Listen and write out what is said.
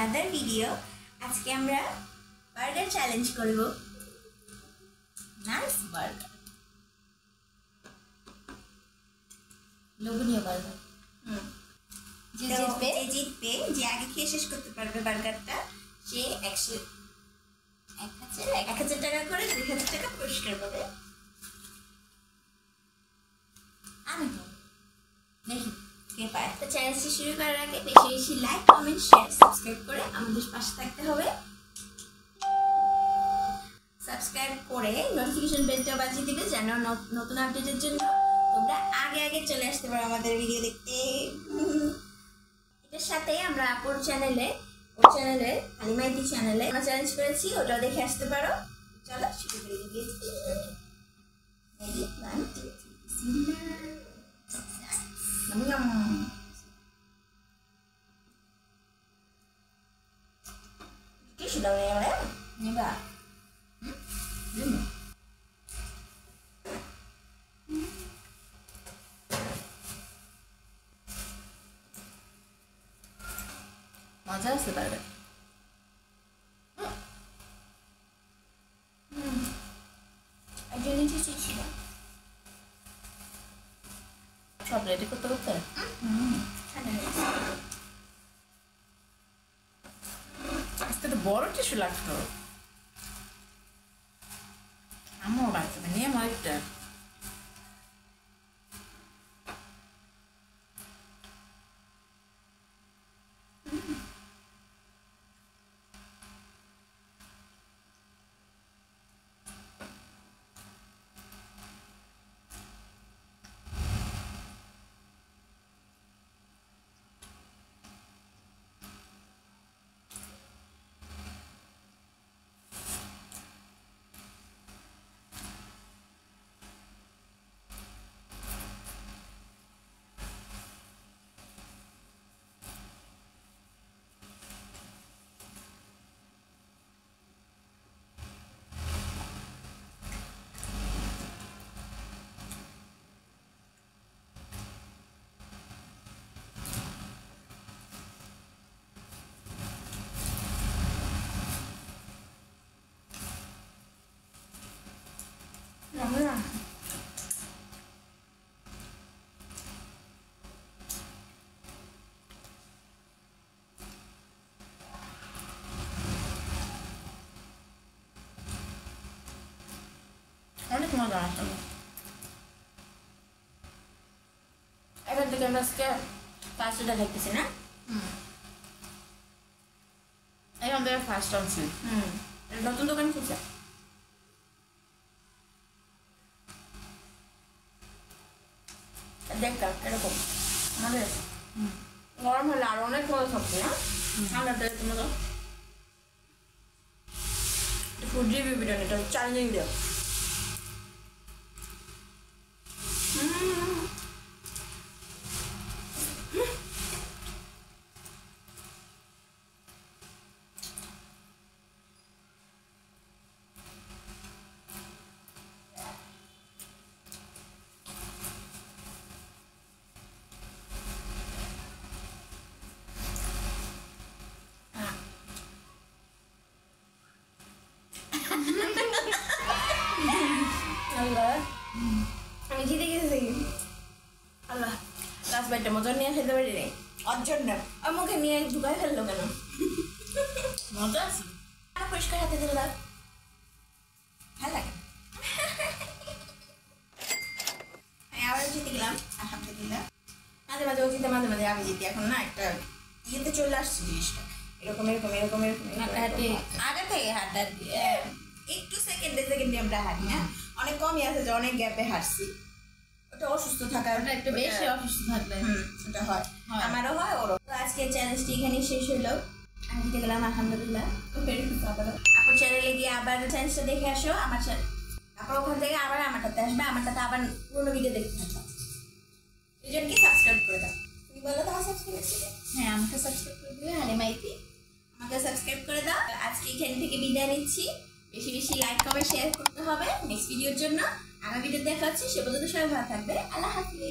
another video. আজকে আমরা burger challenge করব। নাইস বার্গার, লোভনীয় বার্গার। যে জিতবে, যে আগে খেয়ে শেষ করতে পারবে বার্গারটা, সে 1,000 টাকা করে 2,000 টাকা পুরস্কার পাবে। আমি দেখি কে পায়। তো চ্যালেঞ্জটি শুরু করার আগে বেশি বেশি লাইক, কমেন্ট, শেয়ার, সাবস্ক্রাইব করে আমাদের পাশে থাকতে হবে। সাবস্ক্রাইব করে নোটিফিকেশন বেলটা বাজিয়ে দিবে যেন নতুন আপডেটের জন্য তোমরা আগে আগে চলে আসতে পারো আমাদের ভিডিও দেখতে। এটার সাথে আমরা আপুর চ্যানেলে, ওর চ্যানেলে, হালিমাইতি চ্যানেলে আমরা চ্যালেঞ্জ করেছি, ওটাও দেখে আসতে পারো। চলো শুরু করে দিই। sudah lewat ini enggak masa sebenarnya aja nih cuci lah chocolate itu terus kan বড় টিস্যু লাগতো আমার লাগতো নিয়ে আমার একটা অনেক মজা আসলে। এবার থেকে আমরা আজকে পাঁচটা দেখতেছি না এখন থেকে ফার্স্ট আনছি নতুন দোকান খুলছে দেখটা এরকম আমাদের গরম হলে আরো অনেক মজা থাকবে না ঠান্ডাটা মজা। ফুড রিভিউ ভিডিও এটা চ্যালেঞ্জিং ভিডিও। আমি জিতে গেছি আল্লাহ লাস্ট বাইটটা মজা নিয়ে খেতে পারি রে অর্জন না মুখে নিয়ে ঢুকাই ফেললো কেন মজা আছে পরিষ্কার হাতে দিলে দাও ভালো লাগে। আবার জিতে গেলাম আলহামদুলিল্লাহ। মাঝে মাঝে ও জিতে মাঝে মাঝে আমি জিতি। এখন না একটা ইয়েতে চলে আসছে জিনিসটা এরকম এরকম এরকম এরকম আগে থেকে হাঁটা একটু সেকেন্ডে আমরা হাঁটি না অনেক কমই আছে যে অনেক গ্যাপে হাঁটছি। ওটা অসুস্থ থাকা ওটা একটু বেশি অসুস্থ থাকলে ওটা হয় আমারও হয় ওরও। তো আজকে চ্যালেঞ্জটি এখানে শেষ হলো। আমি জিতে গেলাম আলহামদুলিল্লাহ। আপুর চ্যানেলে গিয়ে আবার চ্যালেঞ্জটা দেখে আসো আমার চ্যানেল। তারপর ওখান থেকে আবার আমারটাতে আসবে, আমারটাতে আবার পুরোনো ভিডিও দেখতে থাকবে। দুজনকে সাবস্ক্রাইব করে দাও। তুমি বলো তোমার সাবস্ক্রাইব করে? হ্যাঁ আমাকে সাবস্ক্রাইব করে দিবে হালিমাইতি, আমাকে সাবস্ক্রাইব করে দাও। আজকে এখান থেকে বিদায় নিচ্ছি। বেশি বেশি লাইক কমেন্ট শেয়ার করতে হবে নেক্সট ভিডিওর জন্য। আগামী ভিডিও দেখা হচ্ছে, সে পর্যন্ত সবাই ভালো থাকবে। আল্লাহ হাফিজ।